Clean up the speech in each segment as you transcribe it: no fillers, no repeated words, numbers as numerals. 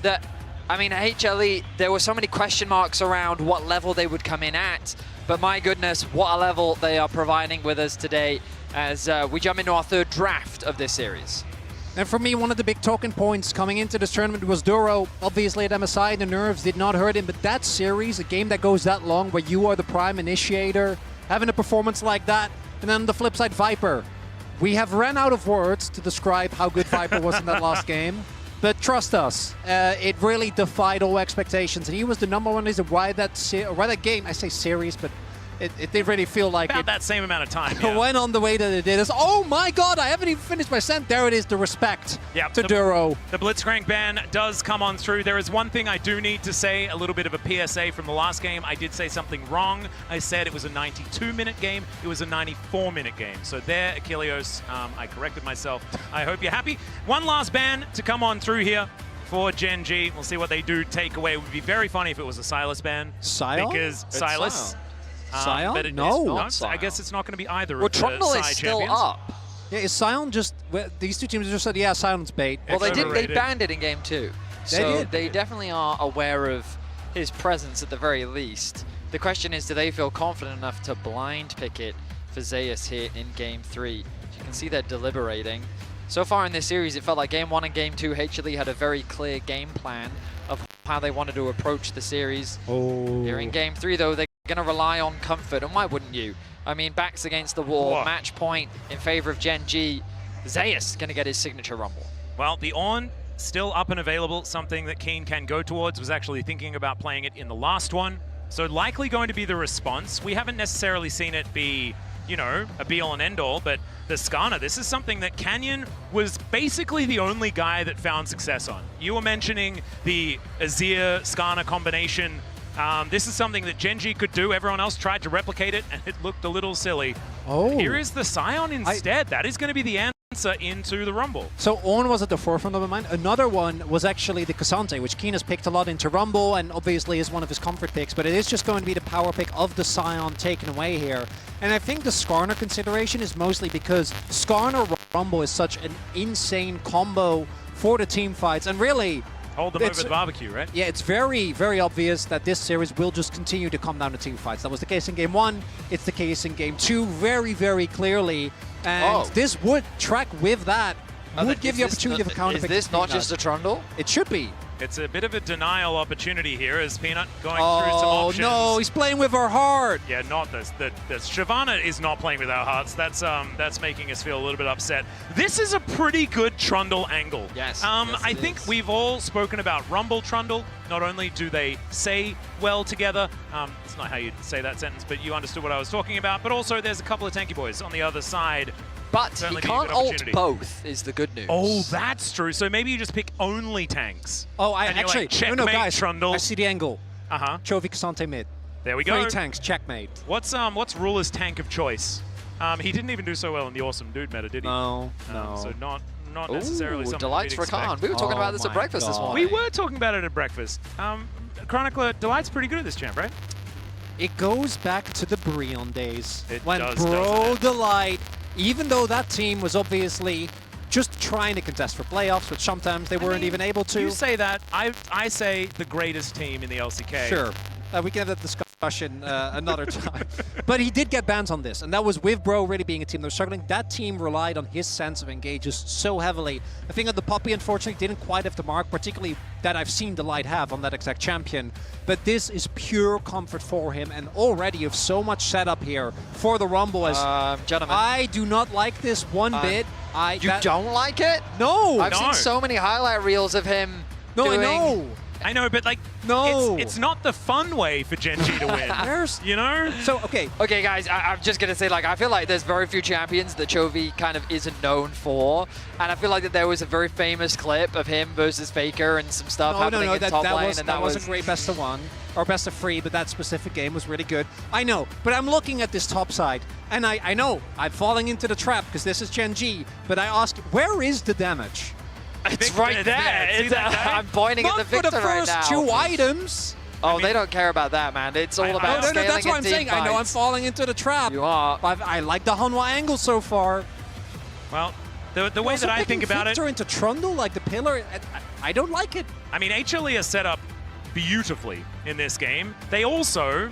that, I mean, HLE, there were so many question marks around what level they would come in at, but my goodness, what a level they are providing with us today as we jump into our third draft of this series. And for me, one of the big talking points coming into this tournament was Duro. Obviously at MSI, the nerves did not hurt him, but that series, a game that goes that long where you are the prime initiator, having a performance like that, and then on the flip side, Viper. We have ran out of words to describe how good Viper was in that last game, but trust us, it really defied all expectations, and he was the #1 reason why that game, I say series, but it did really feel like about that same amount of time. Yeah. went on the way that it did. Oh my god, I haven't even finished my sentence. There it is, the respect to Duro. The Blitzcrank ban does come on through. There is one thing I do need to say, a little bit of a PSA from the last game. I did say something wrong. I said it was a 92-minute game. It was a 94-minute game. So there, Achilleos, I corrected myself. I hope you're happy. One last ban to come on through here for Gen.G. We'll see what they do take away. It would be very funny if it was a Silas ban. Sion? Because Silas... Sion? But No. I guess it's not going to be either Well, of the Trundle is side still champions. up. Yeah, is Sion just... Well, these two teams just said, yeah, Sion's bait. Well, they overrated. banned it in game 2. So did. they definitely are aware of his presence at the very least. The question is, do they feel confident enough to blind pick it for Zeus here in game 3? You can see they're deliberating. So far in this series, it felt like game 1 and game 2, HLE had a very clear game plan of how they wanted to approach the series. Oh. Here in game 3, though, they're going to rely on comfort, and why wouldn't you? I mean, backs against the wall, Whoa. match point in favor of Gen.G. Zeus going to get his signature rumble. Well, the Ornn still up and available, something that Kiin can go towards. Was actually thinking about playing it in the last one. So likely going to be the response. We haven't necessarily seen it be, you know, a be-all and end-all, but the Skarner, this is something that Canyon was basically the only guy that found success on. You were mentioning the Azir-Skarner combination. This is something that Gen.G could do. Everyone else tried to replicate it, and it looked a little silly. Oh. Here is the Sion instead. That is going to be the answer into the Rumble. So Ornn was at the forefront of my mind. Another one was actually the Cassante, which Kiin has picked a lot into Rumble, and obviously is one of his comfort picks, but it is just going to be the power pick of the Sion taken away here. And I think the Skarner consideration is mostly because Skarner Rumble is such an insane combo for the team fights, and really... Hold them over the barbecue, right? Yeah, it's very, very obvious that this series will just continue to come down to team fights. That was the case in game 1. It's the case in game 2 very, very clearly. And this would track with that. Would give the opportunity of a counter pick. Is this not just a Trundle? It should be. It's a bit of a denial opportunity here as Peanut going through some options. Oh, no, he's playing with our heart. Yeah, not this. Shyvana is not playing with our hearts. That's making us feel a little bit upset. This is a pretty good Trundle angle. Yes. I think we've all spoken about Rumble Trundle. Not only do they say well together, it's not how you say that sentence, but you understood what I was talking about, but also there's a couple of tanky boys on the other side. But he can't ult both, is the good news. Oh, that's true. So maybe you just pick only tanks. Oh, I and actually, like, no, guys, Trundle. I see the angle. Chovy Cassante mid. There we go. 3 tanks, checkmate. What's Ruler's tank of choice? He didn't even do so well in the Awesome Dude meta, did he? No. So not necessarily something Delights for Khan. We were talking about this at breakfast this morning. We were talking about it at breakfast. Chronicler, Delight's pretty good at this champ, right? It goes back to the Breon days. It when does, Bro Delight, even though that team was obviously just trying to contest for playoffs, which sometimes they weren't even able to. You say that. I say the greatest team in the LCK. Sure. We can have that discussion another time. But he did get bans on this, and that was with Bro really being a team that was struggling. That team relied on his sense of engages so heavily. I think that the Puppy, unfortunately, didn't quite have the mark, particularly that I've seen Delight have on that exact champion. But this is pure comfort for him, and already of so much setup here for the Rumble. As gentlemen, I do not like this one bit. You don't like it? No! I've seen so many highlight reels of him doing... I know, but like, it's not the fun way for Gen.G to win. You know? So, okay. Okay, guys, I'm just going to say, like, I feel like there's very few champions that Chovy kind of isn't known for. And I feel like that there was a very famous clip of him versus Faker and some stuff happening in top lane. That wasn't great best of 1 or best of 3, but that specific game was really good. I know, but I'm looking at this top side, and I know I'm falling into the trap because this is Gen.G, but I ask, where is the damage? It's right there. I'm pointing at the victor right now. Not for the first 2 items. Oh, I mean, they don't care about that, man. It's all about scaling that's what I'm saying. Fights. I know I'm falling into the trap. You are. I like the Hanwha angle so far. Well, the way that I think about it... into Trundle, like the pillar, I don't like it. I mean, HLE is set up beautifully in this game. They also,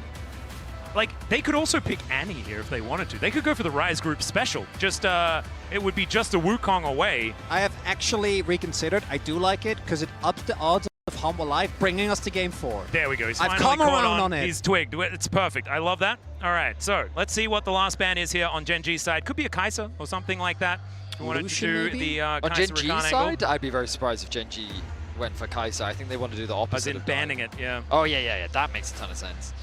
like, they could also pick Annie here if they wanted to. They could go for the Rise Group special. Just, it would be just a Wukong away. I have actually reconsidered. I do like it because it ups the odds of Hanwha Live bringing us to game 4. There we go. He's I've finally come caught around on it. He's twigged. It's perfect. I love that. All right, so let's see what the last ban is here on Gen.G's side. Could be a Kai'Sa or something like that. We wanted Lucian, to do maybe? the On Kai'Sa Gen.G Rakan side, angle. I'd be very surprised if Gen.G went for Kai'Sa. I think they want to do the opposite. As in of banning dying. it, yeah. Oh, yeah. That makes a ton of sense.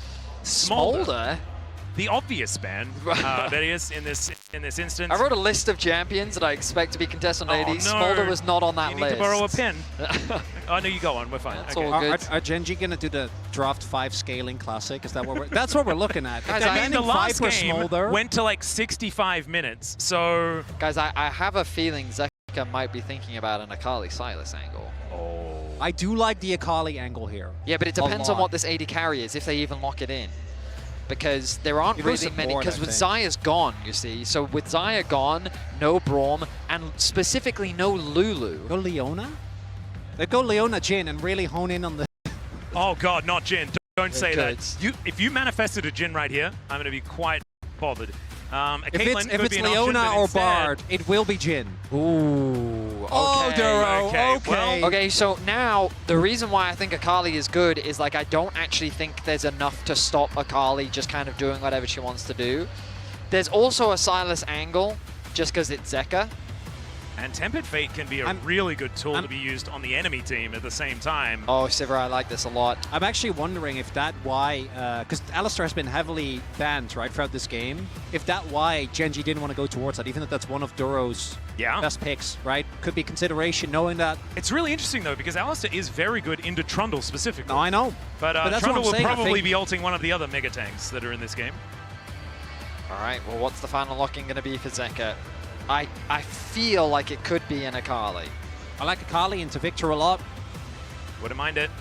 Smolder. Smolder? The obvious ban, that is, in this instance. I wrote a list of champions that I expect to be contested on Oh, AD. no. Smolder was not on that You need list. to borrow a pen. Oh, no, you go on. We're fine. That's Okay. all good. Are Gen.G going to do the Draft 5 scaling classic? Is that what we're... That's what we're looking at. Guys, If I they're mean, The banning last 5 for game Smolder, went to like 65 minutes, so... Guys, I have a feeling Zeka might be thinking about an Akali Silas angle. Oh. I do like the Akali angle here. Yeah, but it A depends on lot. what this AD carry is, if they even lock it in. Because there aren't You go really many, support, because I with think. Xayah's gone, you see. So with Xayah gone, no Braum, and specifically no Lulu. Go Leona? They go Leona Jhin and really hone in on the... Oh god, not Jin. Don't say could. that. If you manifested a Jin right here, I'm going to be quite bothered. A If Caitlyn it's could be an option, Leona but or instead- Bard, it will be Jhin. Ooh, okay. Oh, Duro, okay, okay. well- Okay, so now the reason why I think Akali is good is like I don't actually think there's enough to stop Akali just kind of doing whatever she wants to do. There's also a Silas angle just because it's Zeka. And Tempered Fate can be a I'm- really good tool I'm- to be used on the enemy team at the same time. Oh, Sivir, I like this a lot. I'm actually wondering if that why, because Alistar has been heavily banned, right, throughout this game. If that why Gen.G didn't want to go towards that, even though that's one of Duro's Yeah. best picks, right? Could be consideration, knowing that. It's really interesting though, because Alistar is very good into Trundle specifically. No, I know. But, that's what Trundle I'm will saying, I probably think- be ulting one of the other mega tanks that are in this game. All right, well, what's the final lock-in going to be for Zeka? I feel like it could be an Akali. I like Akali into Victor a lot. Wouldn't mind it.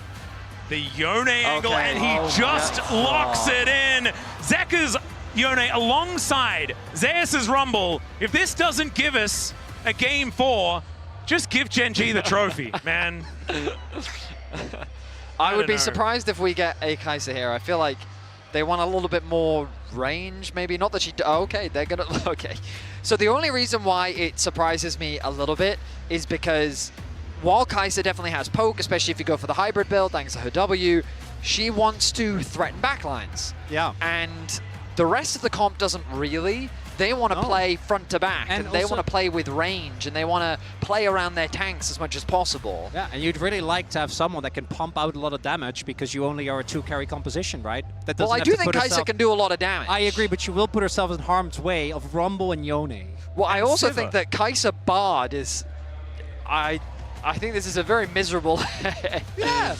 The Yone angle, Okay. and he Oh, just yeah. locks it in. Zeka's Yone alongside Zeus's Rumble. If this doesn't give us a game 4, just give Gen.G the trophy, man. I would be don't know. surprised if we get a Kai'Sa here. I feel like they want a little bit more range, maybe. Not that she... Oh, okay, they're going to... Okay. So the only reason why it surprises me a little bit is because while Kai'Sa definitely has poke, especially if you go for the hybrid build, thanks to her W, she wants to threaten backlines. Yeah. And the rest of the comp doesn't really. They want to No. play front to back, And and they also- want to play with range, and they want to play around their tanks as much as possible. Yeah, and you'd really like to have someone that can pump out a lot of damage because you only are a 2-carry composition, right? That Well, doesn't I have do to think put Kai'Sa herself- can do a lot of damage. I agree, but she will put herself in harm's way of Rumble and Yone. Well, I And also Sivir. think that Kai'Sa Bard is... I think this is a very miserable... Yeah.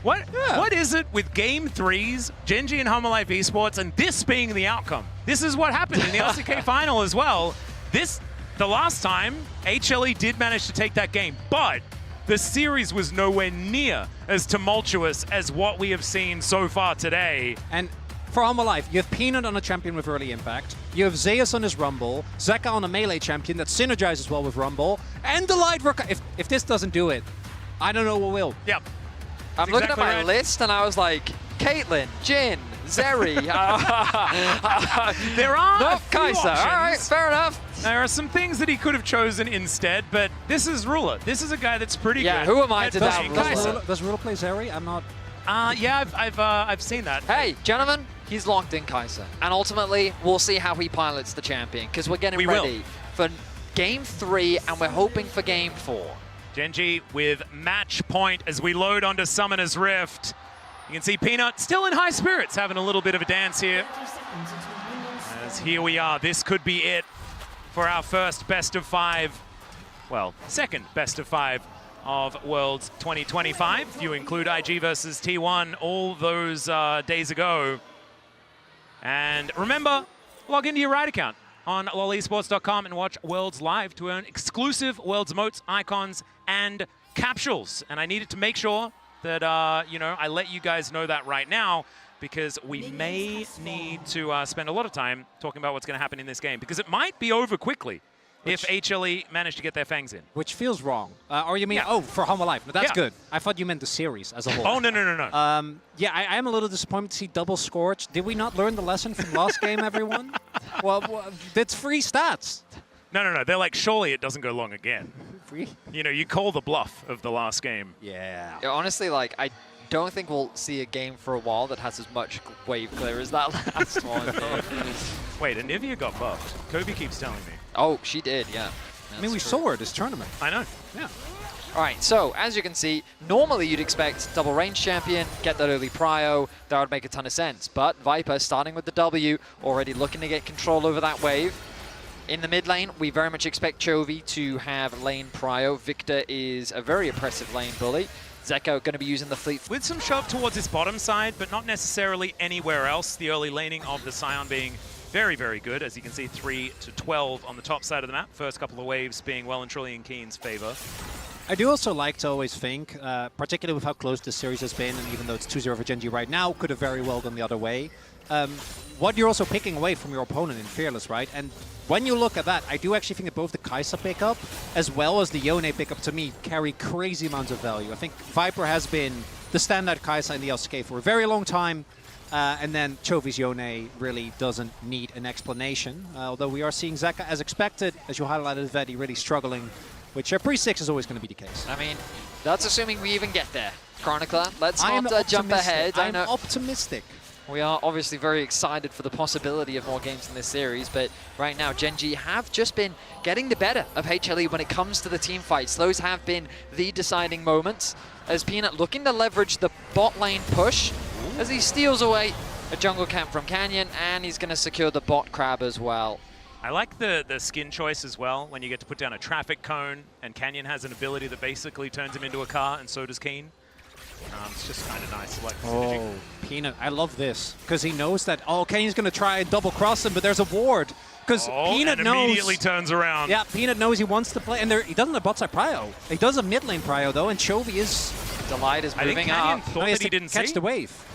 What is it with Game 3s, Gen.G and Hanwha Life Esports, and this being the outcome? This is what happened in the LCK final as well. The last time, HLE did manage to take that game, but the series was nowhere near as tumultuous as what we have seen so far today. And for Hanwha Life, you have Peanut on a champion with early impact, you have Zeus on his Rumble, Zeka on a melee champion that synergizes well with Rumble, and the light work. If this doesn't do it, I don't know what will. Yep. I'm looking exactly at my right. list, and I was like, Caitlyn, Jin, Zeri. There are No, a few Kai'Sa. All right, options. fair enough. There are some things that he could have chosen instead, but this is Ruler. This is a guy that's pretty Yeah, good. who am I at to playing doubt Kai'Sa. Ruler? Does Rule play Zeri? I'm not. Yeah, I've seen that. Hey, gentlemen, he's locked in Kai'Sa. And ultimately, we'll see how he pilots the champion, because we're getting We will. ready for Game 3, and we're hoping for Game 4. Gen.G with match point as we load onto Summoner's Rift. You can see Peanut still in high spirits, having a little bit of a dance here. As here we are, this could be it for our first best of 5, well, second best of 5 of Worlds 2025. If you include IG versus T1 all those days ago. And remember, log into your Riot account on lolesports.com and watch Worlds live to earn exclusive Worlds emotes, icons, and capsules. And I needed to make sure that, I let you guys know that right now, because we may need to spend a lot of time talking about what's going to happen in this game, because it might be over quickly. if HLE managed to get their fangs in. Which feels wrong. Or you mean, for Hanwha Life. No, that's good. I thought you meant the series as a whole. Oh, no. Yeah, I am a little disappointed to see double Scorch. Did we not learn the lesson from last game, everyone? Well, it's free stats. No. They're like, surely it doesn't go long again. Free? You know, you call the bluff of the last game. Yeah. Honestly, like, I don't think we'll see a game for a while that has as much wave clear as that last one did. Wait, Anivia got buffed. Chovy keeps telling me. Oh, she did, yeah. I mean, we saw her this tournament. I know. Yeah. All right, so as you can see, normally you'd expect double range champion, get that early prio, that would make a ton of sense. But Viper, starting with the W, already looking to get control over that wave. In the mid lane, we very much expect Chovy to have lane prio. Victor is a very oppressive lane bully. Zeka going to be using the fleet. With some shove towards his bottom side, but not necessarily anywhere else. The early laning of the Scion being very, very good. As you can see, 3 to 12 on the top side of the map. First couple of waves being well and truly in Kiin's favor. I do also like to always think, particularly with how close this series has been, and even though it's 2-0 for Gen.G right now, could have very well gone the other way. What you're also picking away from your opponent in Fearless, right? And when you look at that, I do actually think that both the Kai'Sa pickup as well as the Yone pickup, to me, carry crazy amounts of value. I think Viper has been the standout Kai'Sa in the LCK for a very long time, and then Chovy's Yone really doesn't need an explanation. Although we are seeing Zeka, as expected, as you highlighted, Vedi really struggling, which pre-6 is always going to be the case. I mean, that's assuming we even get there. Chronicler, let's not jump ahead. I'm optimistic. We are obviously very excited for the possibility of more games in this series, but right now Gen.G have just been getting the better of HLE when it comes to the team fights. Those have been the deciding moments, as Peanut looking to leverage the bot lane push as he steals away a jungle camp from Canyon, and he's going to secure the bot crab as well. I like the skin choice as well, when you get to put down a traffic cone, and Canyon has an ability that basically turns him into a car, and so does Kiin. It's just kind of nice. Like Peanut, I love this, because he knows that, Canyon's going to try and double cross him, but there's a ward. Because Peanut knows... immediately turns around. Yeah, Peanut knows he wants to play, and he doesn't have bot side prio. He does a mid lane prio, though, and Chovy is... Delight is moving I think Canyon up. thought that he didn't catch see. the wave.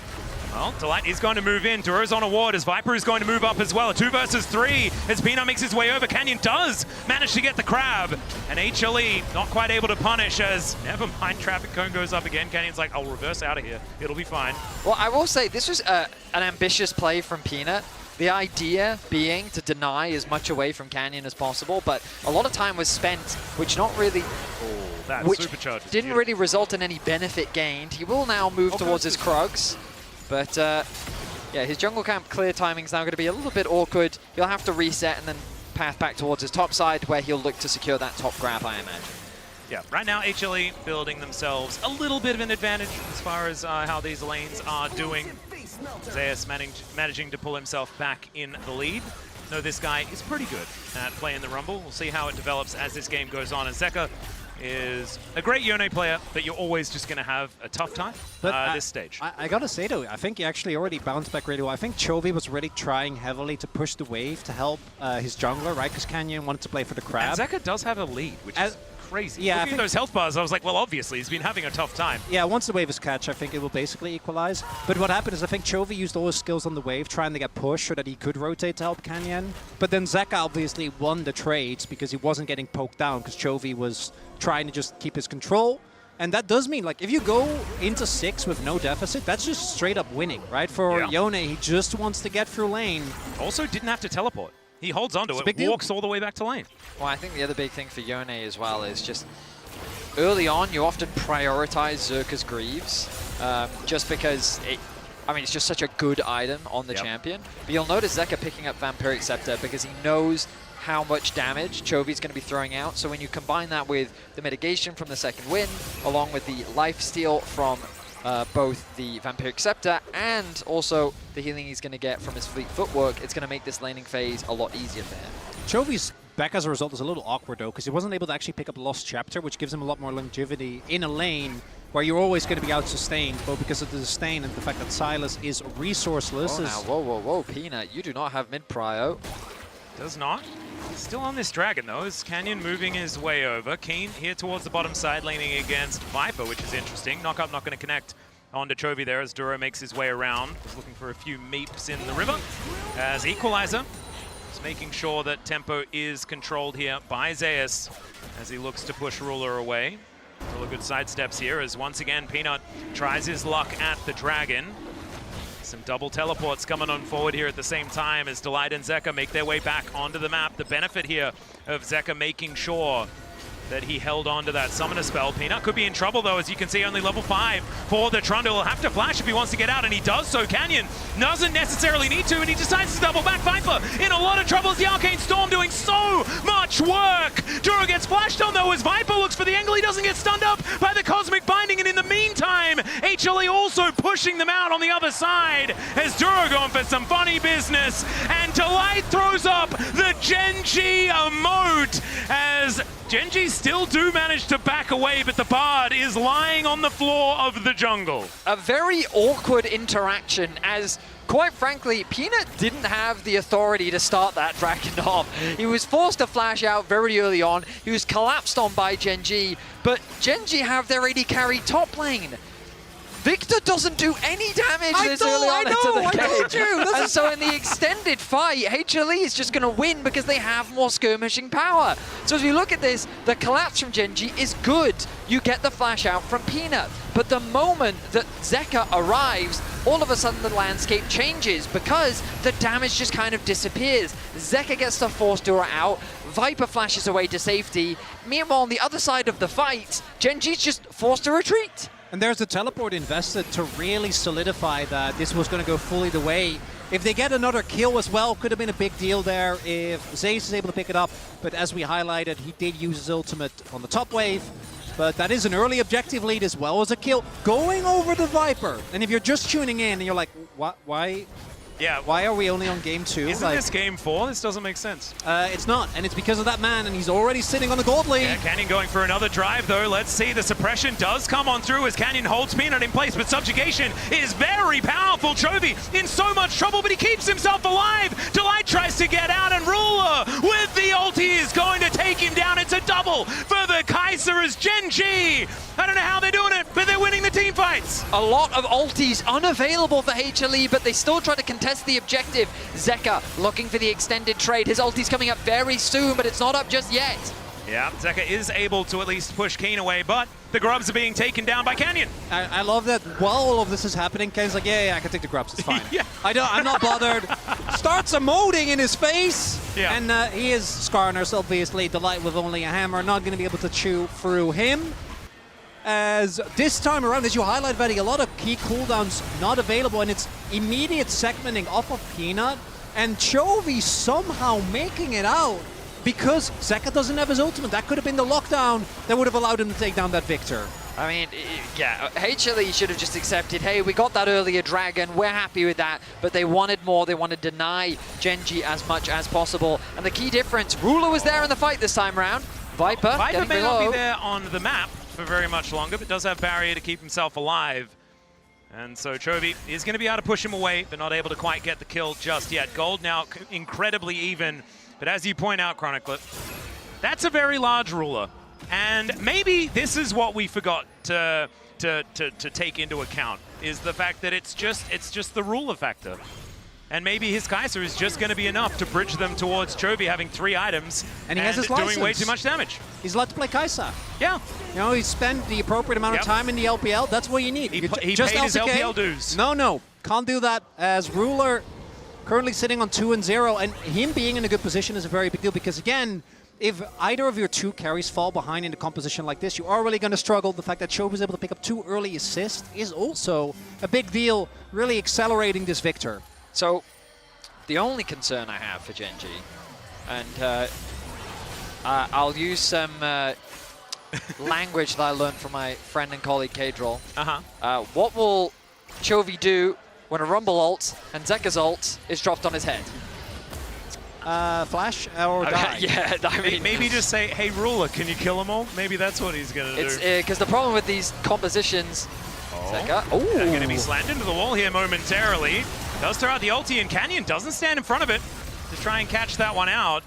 Well, Delight is going to move in. Duro's on a ward as Viper is going to move up as well. A 2 versus 3 as Peanut makes his way over. Canyon does manage to get the crab. And HLE not quite able to punish as, never mind, traffic cone goes up again. Canyon's like, I'll reverse out of here. It'll be fine. Well, I will say this was an ambitious play from Peanut. The idea being to deny as much away from Canyon as possible, but a lot of time was spent, which not really... That which supercharge didn't really result in any benefit gained. He will now move towards his Krugs. But, yeah, his jungle camp clear timing is now going to be a little bit awkward. He'll have to reset and then path back towards his top side, where he'll look to secure that top grab, I imagine. Yeah, right now HLE building themselves a little bit of an advantage as far as how these lanes are doing. Zeus managing to pull himself back in the lead. No, this guy is pretty good at playing the Rumble. We'll see how it develops as this game goes on. And Zeka is a great Yone player, but you're always just going to have a tough time this stage. I gotta say though, I think he actually already bounced back really well. I think Chovy was really trying heavily to push the wave to help his jungler, right? Because Canyon wanted to play for the crab. And Zeka does have a lead, which is crazy. Yeah, looking at those health bars, I was like, well, obviously, he's been having a tough time. Yeah, once the wave is catch, I think it will basically equalize. But what happened is I think Chovy used all his skills on the wave, trying to get pushed so that he could rotate to help Canyon. But then Zeka obviously won the trades because he wasn't getting poked down, because Chovy was trying to just keep his control. And that does mean, like, if you go into 6 with no deficit, that's just straight up winning, right? For Yone, he just wants to get through lane. Also didn't have to teleport. He holds onto it, walks all the way back to lane. Well, I think the other big thing for Yone as well is just early on, you often prioritize Zerka's Greaves just because it's just such a good item on the champion. But you'll notice Zeka picking up Vampiric Scepter because he knows how much damage Chovy's going to be throwing out. So when you combine that with the mitigation from the second wind, along with the lifesteal from both the Vampiric Scepter and also the healing he's going to get from his fleet footwork, it's going to make this laning phase a lot easier for him. Chovy's back as a result is a little awkward though, because he wasn't able to actually pick up Lost Chapter, which gives him a lot more longevity in a lane where you're always going to be out-sustained, both because of the sustain and the fact that Silas is resourceless. Oh, now, whoa, Peanut, you do not have mid-prio. Does not. Still on this dragon though, is Canyon moving his way over. Kiin here towards the bottom side, laning against Viper, which is interesting. Knockup not going to connect onto Chovy there as Duro makes his way around. He's looking for a few meeps in the river. As Equalizer making sure that tempo is controlled here by Zeus as he looks to push Ruler away. All good sidesteps here as once again Peanut tries his luck at the Dragon. Some double teleports coming on forward here at the same time as Delight and Zeka make their way back onto the map. The benefit here of Zeka making sure that he held on to that summoner spell. Peanut could be in trouble though, as you can see, only level 5 for the Trundle. He'll have to flash if he wants to get out, and he does so. Canyon doesn't necessarily need to, and he decides to double back. Viper in a lot of trouble as the Arcane Storm doing so much work. Duro gets flashed on though as Viper looks for the angle. He doesn't get stunned up by the Cosmic Binding, and in the meantime, HLE also pushing them out on the other side as Duro going for some funny business, and Delight throws up the Gen.G emote as Gen.G still do manage to back away, but the Bard is lying on the floor of the jungle. A very awkward interaction as, quite frankly, Peanut didn't have the authority to start that Dragon off. He was forced to flash out very early on. He was collapsed on by Gen.G, but Gen.G have their AD carry top lane. Victor doesn't do any damage this early on into the game. And so in the extended fight, HLE is just going to win because they have more skirmishing power. So as we look at this, the collapse from Gen.G is good. You get the flash out from Peanut. But the moment that Zeka arrives, all of a sudden the landscape changes because the damage just kind of disappears. Zeka gets to force Duro out. Viper flashes away to safety. Meanwhile, on the other side of the fight, Gen.G's just forced to retreat. And there's the teleport invested to really solidify that this was going to go fully the way. If they get another kill as well, could have been a big deal there if Zeus is able to pick it up. But as we highlighted, he did use his ultimate on the top wave. But that is an early objective lead as well as a kill. Going over the Viper. And if you're just tuning in and you're like, what? Why? Yeah. Why are we only on game 2? Isn't this game 4? This doesn't make sense. It's not, and it's because of that man, and he's already sitting on the gold lead. Yeah, Canyon going for another drive, though. Let's see, the suppression does come on through as Canyon holds Peanut in place, but subjugation is very powerful. Chovy in so much trouble, but he keeps himself alive. Delight tries to get out, and Ruler with the ulti is going to take him down. It's a double for the Kaiser as Gen.G. I don't know how they're doing it, but they're winning the team fights. A lot of ultis unavailable for HLE, but they still try to contest the objective. Zeka looking for the extended trade. His ulti's coming up very soon, but it's not up just yet. Yeah, Zeka is able to at least push Kiin away, but the grubs are being taken down by Canyon. I love that while all of this is happening, Ken's like, yeah, I can take the grubs, it's fine. Yeah. I'm not bothered. Starts emoting in his face. Yeah. And he is scarring us, obviously. Delight with only a hammer, not going to be able to chew through him. As this time around, as you highlight, Veddy, a lot of key cooldowns not available, and it's immediate segmenting off of Peanut, and Chovy somehow making it out because Zeka doesn't have his ultimate. That could have been the lockdown that would have allowed him to take down that Victor. I mean, yeah, HLE should have just accepted, hey, we got that earlier Dragon, we're happy with that, but they wanted more, they wanted to deny Gen.G as much as possible. And the key difference, Ruler was there in the fight this time around. Viper getting may below. not be there on the map for very much longer, but does have barrier to keep himself alive. And so Chovy is going to be able to push him away, but not able to quite get the kill just yet. Gold now incredibly even, but as you point out, Chronicler, that's a very large Ruler. And maybe this is what we forgot to take into account, is the fact that it's just the Ruler factor. And maybe his Kaiser is just going to be enough to bridge them towards Chovy having 3 items and he has his doing license. way too much damage. He's allowed to play Kaiser. Yeah. You know, he's spent the appropriate amount of time in the LPL. That's what you need. He paid just his LCK. LPL dues. No. Can't do that as Ruler currently sitting on 2-0, and him being in a good position is a very big deal because, again, if either of your 2 carries fall behind in a composition like this, you are really going to struggle. The fact that Chovy is able to pick up 2 early assists is also a big deal, really accelerating this Victor. So, the only concern I have for Gen.G, and I'll use some language that I learned from my friend and colleague Kadrol. What will Chovy do when a Rumble ult and Zeka's ult is dropped on his head? Flash or die? Yeah, I mean, maybe just say, hey, Ruler, can you kill them all? Maybe that's what he's going to do. Because the problem with these compositions... Zeka. Going to be slammed into the wall here momentarily. Does throw out the ulti, and Canyon doesn't stand in front of it to try and catch that one out.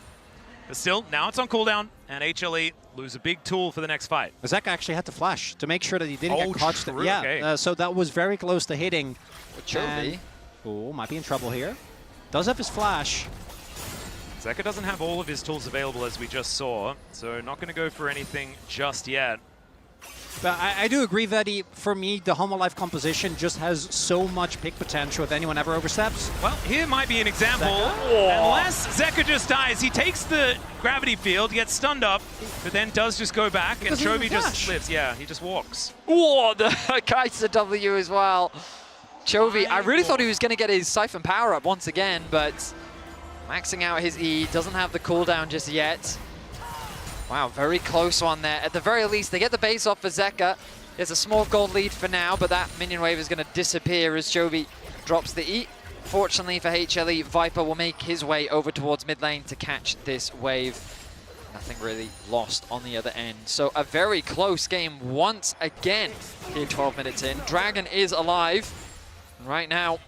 But still, now it's on cooldown, and HLE lose a big tool for the next fight. Zeka actually had to flash to make sure that he didn't get caught. True, yeah, okay. So that was very close to hitting. Chovy. Oh, might be in trouble here. Does have his flash. Zeka doesn't have all of his tools available, as we just saw, so not going to go for anything just yet. But I do agree that for me, the Hanwha Life composition just has so much pick potential if anyone ever oversteps. Well, here might be an example. Unless Zeka just dies, he takes the gravity field, gets stunned up, but then does just go back, and Chovy just lives. Yeah, he just walks. Whoa, the Kaiser W as well. Chovy, I really thought he was going to get his Siphon power up once again, but maxing out his E, doesn't have the cooldown just yet. Wow, very close one there. At the very least, they get the base off for Zeka. There's a small gold lead for now, but that minion wave is going to disappear as Chovy drops the E. Fortunately for HLE, Viper will make his way over towards mid lane to catch this wave. Nothing really lost on the other end. So a very close game once again here 12 minutes in. Dragon is alive. And right now,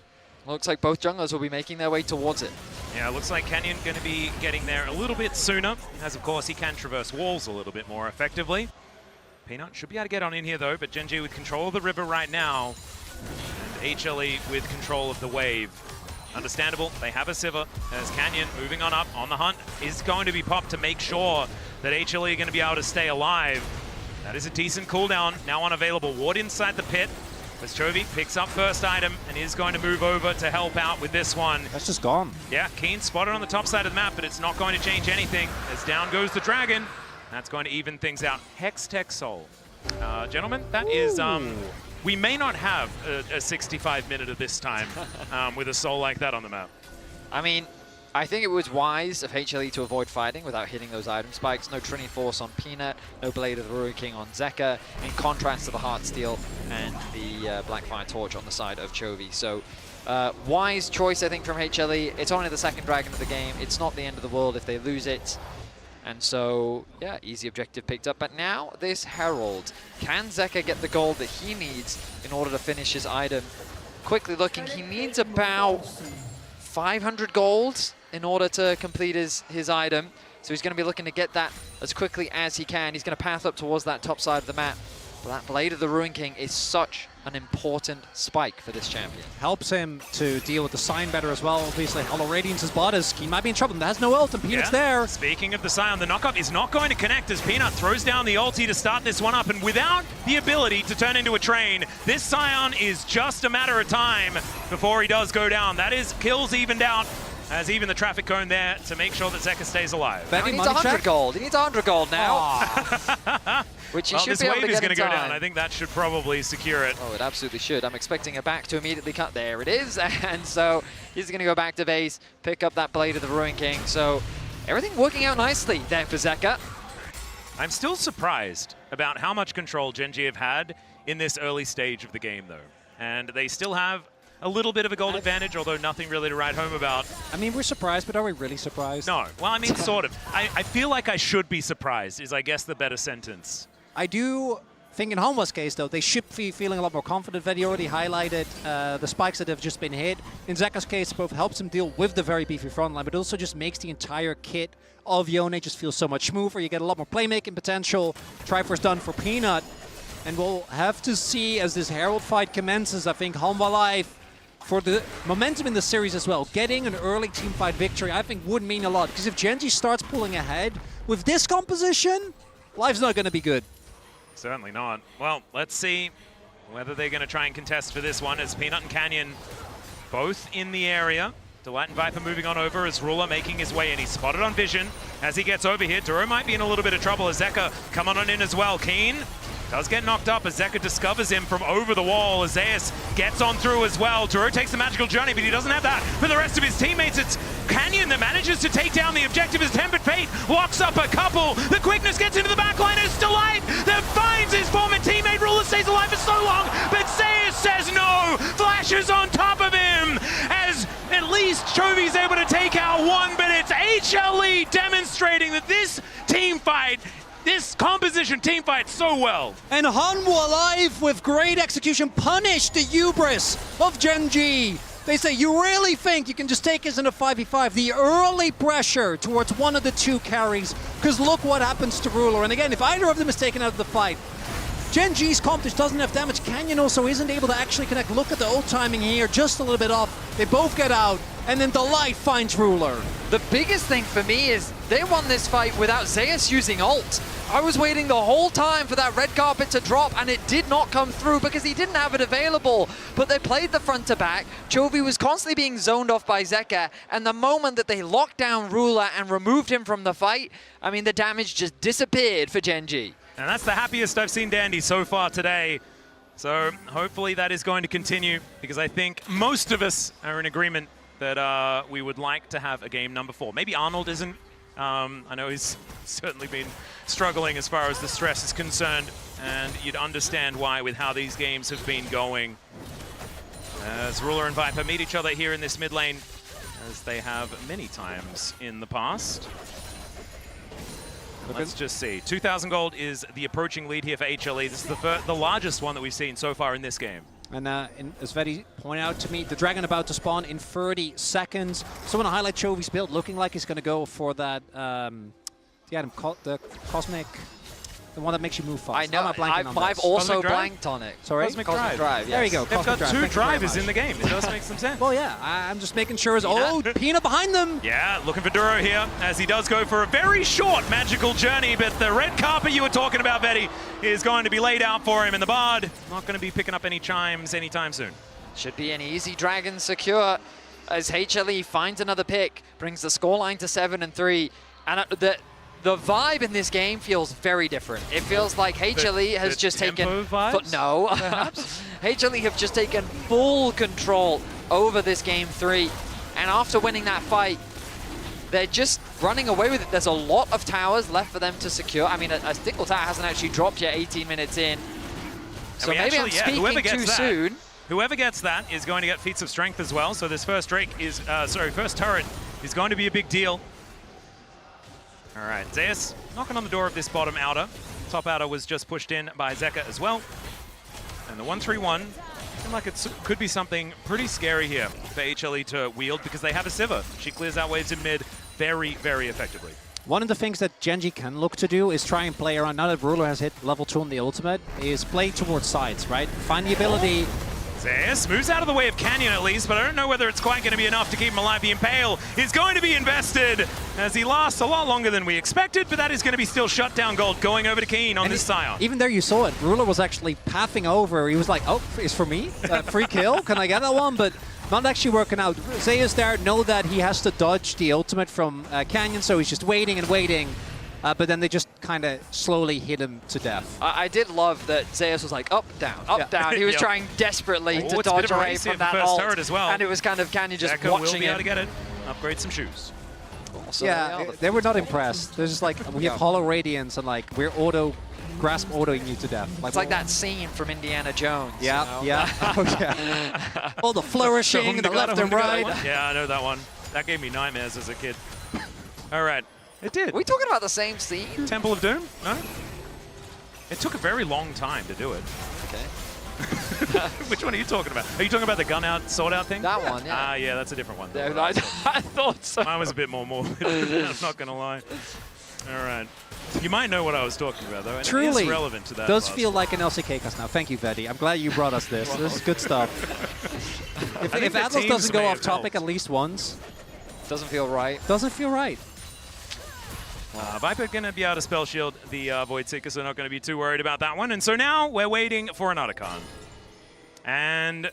looks like both junglers will be making their way towards it. Yeah, it looks like Canyon going to be getting there a little bit sooner, as of course he can traverse walls a little bit more effectively. Peanut should be able to get on in here though, but Gen.G with control of the river right now, and HLE with control of the wave. Understandable, they have a Sivir, as Canyon moving on up on the hunt is going to be popped to make sure that HLE are going to be able to stay alive. That is a decent cooldown, now unavailable. Ward inside the pit. As Chovy picks up first item and is going to move over to help out with this one. That's just gone. Yeah, Kiin spotted on the top side of the map, but it's not going to change anything as down goes the dragon. That's going to even things out. Hextech Soul. Gentlemen, that is, we may not have a 65 minute of this time with a soul like that on the map. I mean, I think it was wise of HLE to avoid fighting without hitting those item spikes. No Trinity Force on Peanut, no Blade of the Ruin King on Zeka, in contrast to the Heartsteel and the Blackfire Torch on the side of Chovy. So, wise choice, I think, from HLE. It's only the second dragon of the game. It's not the end of the world if they lose it. And so, yeah, easy objective picked up. But now, this Herald. Can Zeka get the gold that he needs in order to finish his item? Quickly looking, he needs about 500 gold in order to complete his item. So he's going to be looking to get that as quickly as he can. He's going to path up towards that top side of the map. But that Blade of the Ruin King is such an important spike for this champion. Helps him to deal with the sign better as well. Obviously, Hollow Radiance's bot is Kiin might be in trouble. There has no ult, and Peanut's there. Speaking of the Scion, the knockup is not going to connect as Peanut throws down the ulti to start this one up, and without the ability to turn into a train, this Scion is just a matter of time before he does go down. That is kills evened out, as even the traffic cone there to make sure that Zeka stays alive. He needs 100 gold. He needs 100 gold now. Which he should be able to get in time. This wave is going to go down. I think that should probably secure it. Oh, it absolutely should. I'm expecting a back to immediately cut. There it is. And so he's going to go back to base, pick up that Blade of the Ruin King. So everything working out nicely there for Zeka. I'm still surprised about how much control Gen.G have had in this early stage of the game, though. And they still have a little bit of a gold advantage, although nothing really to write home about. I mean, we're surprised, but are we really surprised? No. Well, I mean, sort of. I feel like I should be surprised, is I guess the better sentence. I do think in Hanwha's case, though, they should be feeling a lot more confident. That he already highlighted the spikes that have just been hit. In Zeka's case, both helps him deal with the very beefy frontline, but also just makes the entire kit of Yone just feel so much smoother. You get a lot more playmaking potential. Triforce done for Peanut. And we'll have to see as this Herald fight commences. I think Hanwha Life, for the momentum in the series as well, getting an early teamfight victory, I think would mean a lot. Because if Gen.G starts pulling ahead with this composition, life's not going to be good. Certainly not. Well, let's see whether they're going to try and contest for this one, as Peanut and Canyon both in the area. Delight and Viper moving on over as Ruler making his way in. He's spotted on Vision as he gets over here. Duro might be in a little bit of trouble as Zeka coming on in as well. Kiin does get knocked up as Zeka discovers him from over the wall as Zeus gets on through as well. Duro takes the magical journey, but he doesn't have that for the rest of his teammates. It's Canyon that manages to take down the objective as Tempered Fate locks up a couple. The quickness gets into the backline as Delight that finds his former teammate. Ruler stays alive for so long, but Zeus says no. Flashes on top of him as at least Chovy's able to take out one, but it's HLE demonstrating that this team fight, this composition team fights so well. And Hanwha Life with great execution punished the hubris of Gen.G. They say, you really think you can just take us in a 5v5? The early pressure towards one of the two carries, because look what happens to Ruler. And again, if either of them is taken out of the fight, Gen.G's comp just doesn't have damage. Canyon also isn't able to actually connect. Look at the ult timing here, just a little bit off. They both get out, And then the light finds Ruler. The biggest thing for me is they won this fight without Zeus using ult. I was waiting the whole time for that red carpet to drop, and it did not come through because he didn't have it available. But they played the front to back. Chovy was constantly being zoned off by Zeka, and the moment that they locked down Ruler and removed him from the fight, I mean, the damage just disappeared for Gen.G. And that's the happiest I've seen Dandy so far today. So hopefully that is going to continue, because I think most of us are in agreement that we would like to have a game number 4. Maybe Arnold isn't. I know he's certainly been struggling as far as the stress is concerned, and you'd understand why with how these games have been going. As Ruler and Viper meet each other here in this mid lane, as they have many times in the past. Let's just see. 2,000 gold is the approaching lead here for HLE. This is the largest one that we've seen so far in this game. And as Vedi pointed out to me, the Dragon about to spawn in 30 seconds. So I want to highlight Chovy's build, looking like he's going to go for that, the Cosmic, the one that makes you move fast. I know, I've also blanked on it. Sorry? Cosmic Drive. Yes. There you go. They've got 2 drivers in the game. It does make some sense. Well, yeah, I'm just making sure. Oh, Peanut behind them. Yeah, looking for Duro here, as he does go for a very short magical journey, but the red carpet you were talking about, Vedi, is going to be laid out for him, and the Bard not going to be picking up any chimes anytime soon. Should be an easy Dragon secure, as HLE finds another pick, brings the scoreline to 7-3, and the vibe in this game feels very different. It feels like HLE has just taken... No. HLE have just taken full control over this game 3. And after winning that fight, they're just running away with it. There's a lot of towers left for them to secure. I mean, a single tower hasn't actually dropped yet 18 minutes in. So maybe I'm speaking too soon. Whoever gets that is going to get feats of strength as well. So this first Drake is, first turret is going to be a big deal. All right, Zeus knocking on the door of this bottom outer. Top outer was just pushed in by Zeka as well. And the 1-3-1, seems like it could be something pretty scary here for HLE to wield, because they have a Sivir. She clears out waves in mid very, very effectively. One of the things that Gen.G can look to do is try and play around, now that Ruler has hit level 2 on the ultimate, is play towards sides, right? Find the ability... Zeus moves out of the way of Canyon at least, but I don't know whether it's quite going to be enough to keep him alive. The Impale is going to be invested as he lasts a lot longer than we expected, but that is going to be still shutdown gold going over to Kiin on this Scion. Even there you saw it. Ruler was actually pathing over. He was like, oh, it's for me? Free kill? Can I get that one? But not actually working out. Zeus there, know that he has to dodge the ultimate from Canyon, so he's just waiting and waiting. But then they just kind of slowly hit him to death. I did love that Zeus was like up, down. He was trying desperately to dodge away from that ult. As well. And it was kind of Canyon just Zeka watching will be able to him. get it. Upgrade some shoes. Also, yeah, they were not impressed. They're just like, we have Hollow Radiance and like, we're grasp autoing you to death. It's like that scene from Indiana Jones. Yeah, you know? yeah. Oh, yeah. All the flourishing, the left and right. Yeah, I know that one. That gave me nightmares as a kid. All right. It did. Are we talking about the same scene? Temple of Doom? No? It took a very long time to do it. Okay. Which one are you talking about? Are you talking about the gun out, sword out thing? That one, yeah. Ah, yeah, that's a different one. Yeah, I thought so. Mine was a bit more morbid. I'm not going to lie. All right. You might know what I was talking about, though. And truly, it is relevant to that. Does feel like an LCK cast now. Thank you, Vedi. I'm glad you brought us this. This is good stuff. If Atlas doesn't go off topic at least once. Doesn't feel right. Doesn't feel right. Viper going to be able to spell shield the Void Seeker, so not going to be too worried about that one. And so now we're waiting for an Otacon. And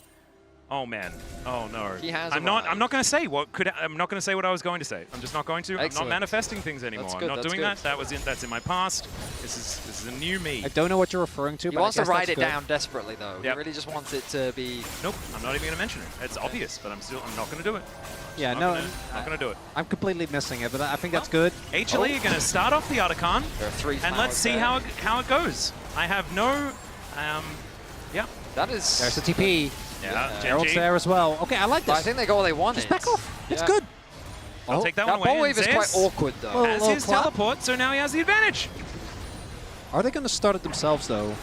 oh man, oh no. He has I'm not going to say what I'm not going to say what I was going to say. I'm just not going to. Excellent. I'm not manifesting things anymore. That's good, I'm not doing good. that. That's in my past. This is a new me. I don't know what you're referring to. He but wants to write it good. down desperately, though. Yep. He really just wants it to be. Nope, I'm not even going to mention it. It's obvious, but I'm not going to do it. Yeah, Not going to do it. I'm completely missing it, but I think that's good. HLE are going to start off the Otacon, There are 3 and let's see how it goes. I have no, yeah. That is. There's the TP. Yeah, Herald's Gen.G. there as well. Okay, I like this. I think they got what they wanted. Just back off. It's Yeah. good. I'll take that one That away. ball wave is Zeus quite awkward, though. Well, has little his clap. teleport, so now he has the advantage. Are they going to start it themselves, though?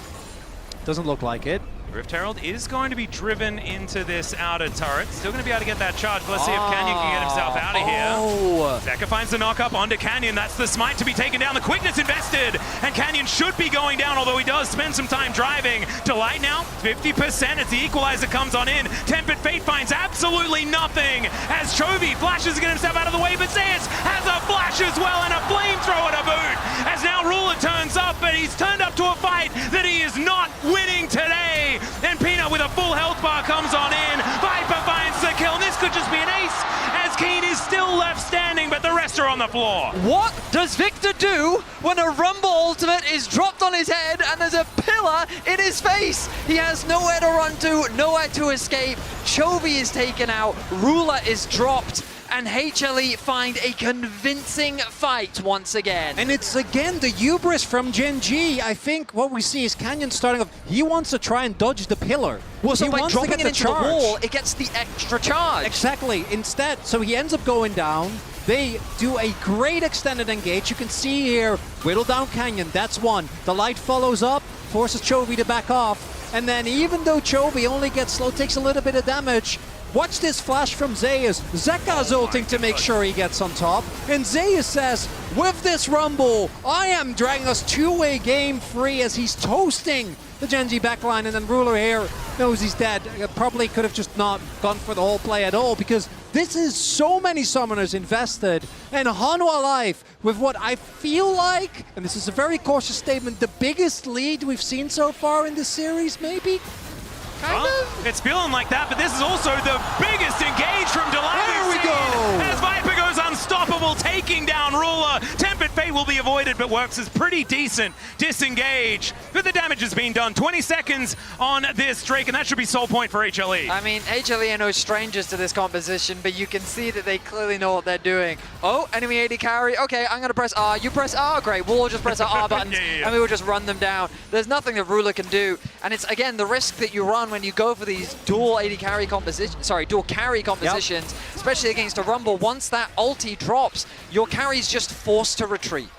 Doesn't look like it. Rift Herald is going to be driven into this outer turret. Still going to be able to get that charge. Let's see if Canyon can get himself out of here. Zeka finds the knock-up onto Canyon. That's the smite to be taken down. The quickness invested. And Canyon should be going down, although he does spend some time driving. Delight now, 50% as the equalizer comes on in. Tempered Fate finds absolutely nothing as Chovy flashes to get himself out of the way, but Zeus has a flash as well and a flamethrower to boot. As now Ruler turns up, but he's turned up to a fight that he is not winning today. And Peanut with a full health bar comes on in. Viper finds the kill. This could just be an ace as Kiin is still left standing, but the rest are on the floor. What does Victor do when a Rumble ultimate is dropped on his head and there's a pillar in his face? He has nowhere to run to, nowhere to escape. Chovy is taken out, Ruler is dropped, and HLE find a convincing fight once again. And it's again the hubris from Gen.G. I think what we see is Canyon starting off, he wants to try and dodge the pillar. Well, so he by wants dropping to get it into the wall, it gets the extra charge. Exactly. Instead, so he ends up going down. They do a great extended engage. You can see here, whittle down Canyon, that's one. The light follows up, forces Chovy to back off. And then even though Chovy only gets slow, takes a little bit of damage, watch this flash from Zeus. Zeka's ulting to make sure he gets on top. And Zeus says, with this Rumble, I am dragging us two-way game free as he's toasting the Gen.G backline. And then Ruler here knows he's dead. Probably could have just not gone for the whole play at all because this is so many summoners invested. And Hanwha Life with what I feel like, and this is a very cautious statement, the biggest lead we've seen so far in this series, maybe? Kind of? It's feeling like that, but this is also the biggest engage from Delight. There we go! As Viper goes unstoppable, taking down Ruler. Tempered Fate will be avoided, but works as pretty decent disengage. But the damage has been done. 20 seconds on this Drake, and that should be soul point for HLE. I mean, HLE are no strangers to this composition, but you can see that they clearly know what they're doing. Oh, enemy AD carry. Okay, I'm going to press R. You press R. Great. We'll all just press our R buttons, and we will just run them down. There's nothing that Ruler can do. And it's, again, the risk that you run when you go for these dual AD carry compositions, dual carry compositions, especially against a Rumble. Once that ulti drops, your carry's just forced to retreat.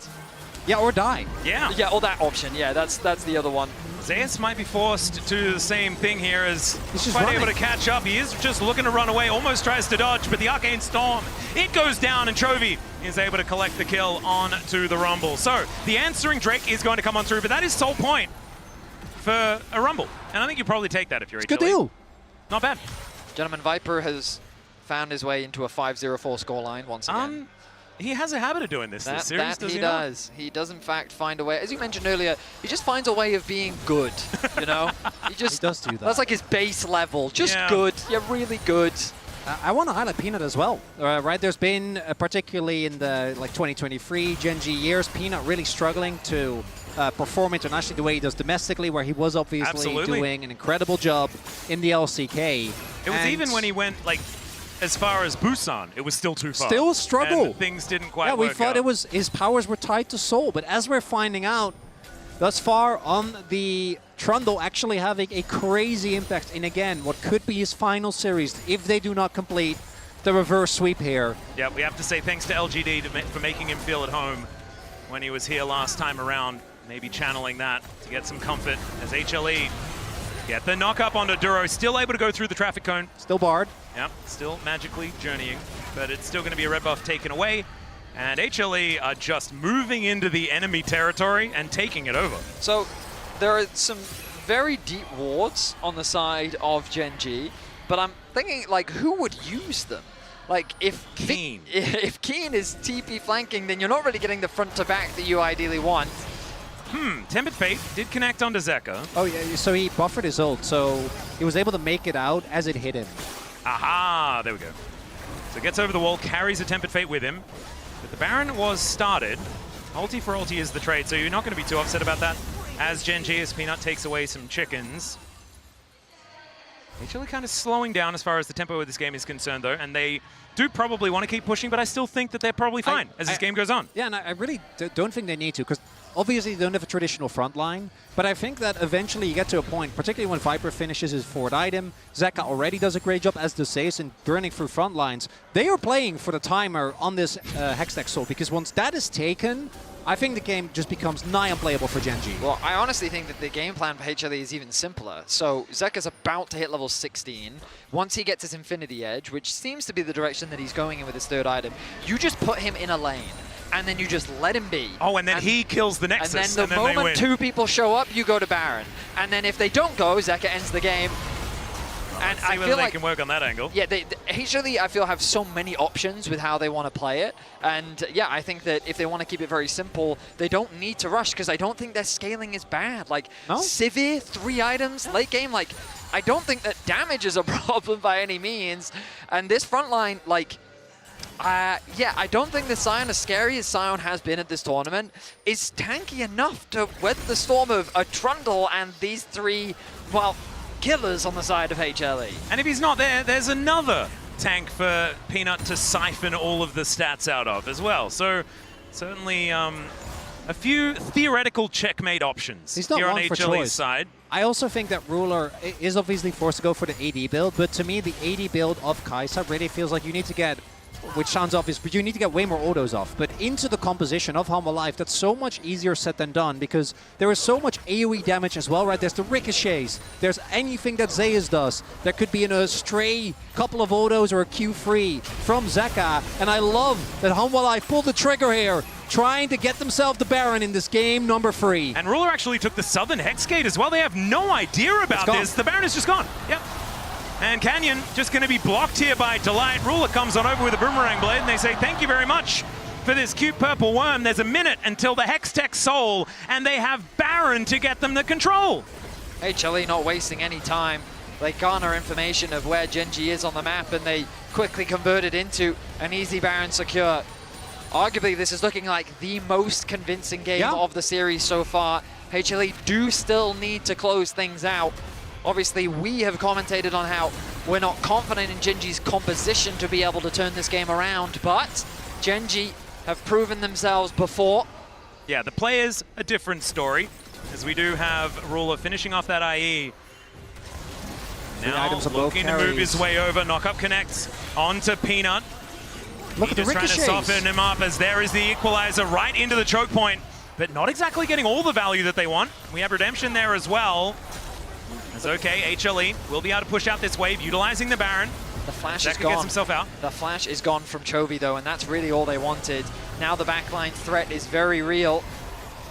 Yeah, or die. Yeah. Yeah, or that option. Yeah, that's the other one. Zeus might be forced to do the same thing here as He's just quite able running. to catch up. He is just looking to run away, almost tries to dodge, but the Arcane Storm, it goes down, and Chovy is able to collect the kill onto the Rumble. So the answering Drake is going to come on through, but that is soul point for a Rumble. And I think you probably take that if you're HLE. Good deal. Not bad. Gentleman, Viper has found his way into a 5-0-4 scoreline once again. He has a habit of doing this series, does he not? does. He does, in fact, find a way. As you mentioned earlier, he just finds a way of being good, you know? He does do that. That's like his base level. Just good. Yeah, really good. I want to highlight Peanut as well, right? There's been, particularly in the 2023 Gen.G years, Peanut really struggling to perform internationally the way he does domestically, where he was obviously doing an incredible job in the LCK. It was even when he went, as far as Busan, it was still too far. Still a struggle. And things didn't quite work we thought out. it was his powers were tied to Soul, but as we're finding out, thus far on the Trundle actually having a crazy impact in, again, what could be his final series if they do not complete the reverse sweep here. Yeah, we have to say thanks to LGD for making him feel at home when he was here last time around. Maybe channeling that to get some comfort as HLE get the knock up onto Duro. Still able to go through the traffic cone. Still barred. Yeah, still magically journeying, but it's still going to be a red buff taken away. And HLE are just moving into the enemy territory and taking it over. So there are some very deep wards on the side of Gen.G, but I'm thinking, who would use them? If Kiin. If Kiin is TP flanking, then you're not really getting the front to back that you ideally want. Tempered Fate did connect onto Zeka. Oh yeah, so he buffered his ult, so he was able to make it out as it hit him. Aha, there we go. So gets over the wall, carries a Tempered Fate with him. But the Baron was started. Ulti for ulti is the trade, so you're not going to be too upset about that. As Gen.G, as Peanut takes away some chickens. HLE kind of slowing down as far as the tempo of this game is concerned, though, and they do probably want to keep pushing, but I still think that they're probably fine as this game goes on. Yeah, and I really don't think they need to, because obviously they don't have a traditional front line, but I think that eventually you get to a point, particularly when Viper finishes his fourth item, Zeka already does a great job, as does Zeus, in burning through front lines. They are playing for the timer on this Hextech Soul, because once that is taken, I think the game just becomes nigh unplayable for Gen.G. Well, I honestly think that the game plan for HLE is even simpler. So Zeka's about to hit level 16. Once he gets his Infinity Edge, which seems to be the direction that he's going in with his third item, you just put him in a lane. And then you just let him be. Oh, and then he kills the Nexus, and then the moment two people show up, you go to Baron. And then if they don't go, Zeka ends the game. And I feel like they can work on that angle. Yeah, HLE, I feel, have so many options with how they want to play it. And yeah, I think that if they want to keep it very simple, they don't need to rush, because I don't think their scaling is bad. Like, Sivir, 3 items, late game, like, I don't think that damage is a problem by any means. And this front line, like, yeah, I don't think the Sion, as scary as Sion has been at this tournament, is tanky enough to weather the storm of a Trundle and these 3, well, killers on the side of HLE. And if he's not there, there's another tank for Peanut to siphon all of the stats out of as well. So certainly a few theoretical checkmate options here on HLE's side. I also think that Ruler is obviously forced to go for the AD build, but to me the AD build of Kai'Sa really feels like you need to get, which sounds obvious, but you need to get way more autos off. But into the composition of Hanwha Life, that's so much easier said than done, because there is so much AoE damage as well, right? There's the ricochets, there's anything that Zeus does. There could be a stray couple of autos or a Q3 from Zeka, and I love that Hanwha Life pulled the trigger here, trying to get themselves the Baron in this game number 3. And Ruler actually took the Southern Hex Gate as well. They have no idea about this. The Baron is just gone. Yep. And Canyon just going to be blocked here by Delight. Ruler comes on over with a Boomerang Blade, and they say, thank you very much for this cute purple worm. There's a minute until the Hextech Soul, and they have Baron to get them the control. HLE not wasting any time. They garner information of where Gen.G is on the map, and they quickly convert it into an easy Baron secure. Arguably, this is looking like the most convincing game of the series so far. HLE do still need to close things out. Obviously, we have commentated on how we're not confident in Gen.G's composition to be able to turn this game around, but Gen.G have proven themselves before. Yeah, the players, a different story, as we do have Ruler finishing off that IE. Now looking to move his way over, knock-up connects onto Peanut. Look at the ricochets. Trying to soften him up as there is the equalizer right into the choke point, but not exactly getting all the value that they want. We have Redemption there as well. It's okay, HLE will be able to push out this wave, utilizing the Baron. The flash Zeka is gone. gets himself out. The flash is gone from Chovy though, and that's really all they wanted. Now the backline threat is very real.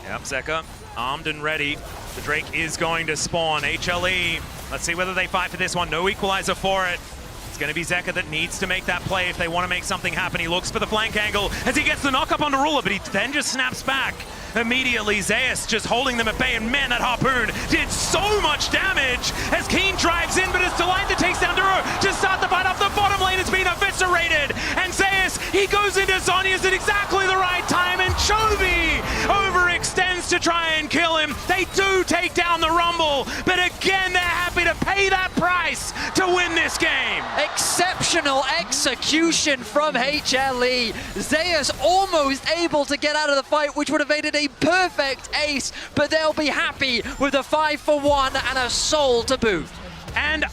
Yep, Zeka armed and ready. The Drake is going to spawn. HLE, let's see whether they fight for this one. No equalizer for it. It's going to be Zeka that needs to make that play if they want to make something happen. He looks for the flank angle as he gets the knock up onto Ruler, but he then just snaps back. Immediately, Zeus just holding them at bay, and man, that Harpoon did so much damage as Kiin drives in, but it's Delight that takes down Duro to start the fight off. The bottom lane has been eviscerated, and Zeus, he goes into Zhonya's at exactly the right time, and Chovy overextends to try and kill him. They do take down the Rumble, but again, they're happy to pay that price to win this game. Exceptional execution from HLE. Zeus almost able to get out of the fight, which would have made it a perfect ace, but they'll be happy with a 5-for-1 and a soul to boot. And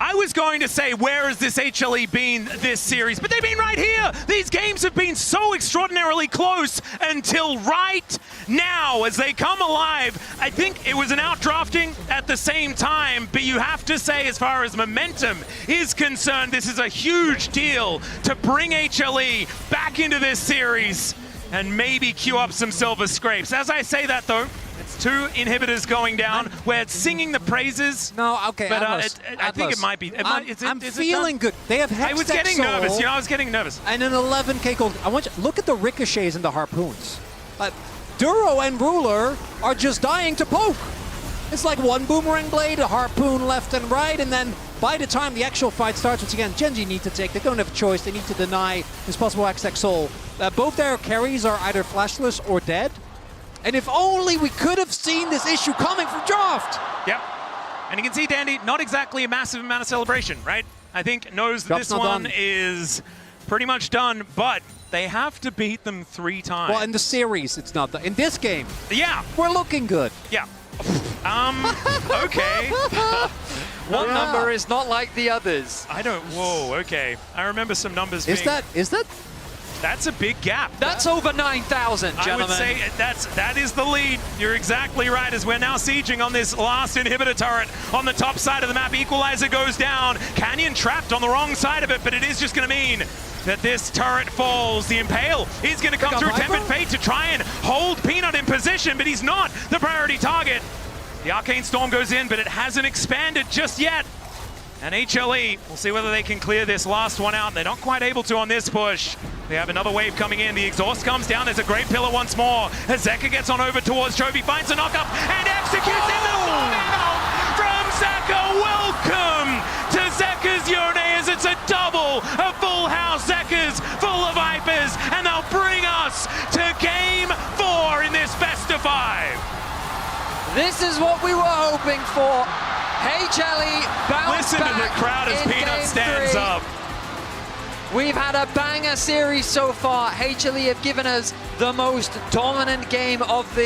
I was going to say, where has this HLE been this series? But they've been right here. These games have been so extraordinarily close until right now as they come alive. I think it was an outdrafting at the same time, but you have to say, as far as momentum is concerned, this is a huge deal to bring HLE back into this series and maybe queue up some silver scrapes. As I say that though, it's 2 inhibitors going down. We're singing the praises. No, okay, but I think it might be. I'm feeling good. They have Hextech I was getting Soul, nervous. You know, I was getting nervous. And an 11k gold. I want you look at the ricochets and the harpoons. Duro and Ruler are just dying to poke. It's like one Boomerang Blade, a harpoon left and right, and then by the time the actual fight starts, which again, Gen.G need to take, they don't have a choice, they need to deny this possible Hextech Soul. Both their carries are either flashless or dead. And if only we could have seen this issue coming from Draft! Yep. And you can see Dandy, not exactly a massive amount of celebration, right? I think knows that Draft's this one is pretty much done, but they have to beat them 3 times. Well, in the series, it's not done. In this game, yeah, we're looking good. Yeah. Okay. One number is not like the others. I don't, whoa, okay. I remember some numbers Is being... that That's a big gap. That's over 9,000, gentlemen. I would say that is the lead. You're exactly right, as we're now sieging on this last inhibitor turret on the top side of the map. Equalizer goes down. Canyon trapped on the wrong side of it, but it is just going to mean that this turret falls. The Impale is going to come through Tempered Fate to try and hold Peanut in position, but he's not the priority target. The Arcane Storm goes in, but it hasn't expanded just yet. And HLE, we'll see whether they can clear this last one out. They're not quite able to on this push. They have another wave coming in. The exhaust comes down. There's a great pillar once more. As Zeka gets on over towards Chovy, finds a knock-up and executes in the fall from Zeka. Welcome to Zeka's Yone, as it's a double, a full house. Zeka's full of Vipers, and they'll bring us to Game 4 in this best of 5. This is what we were hoping for. HLE bounce Listen to the crowd as Peanut stands up. We've had a banger series so far. HLE have given us the most dominant game of this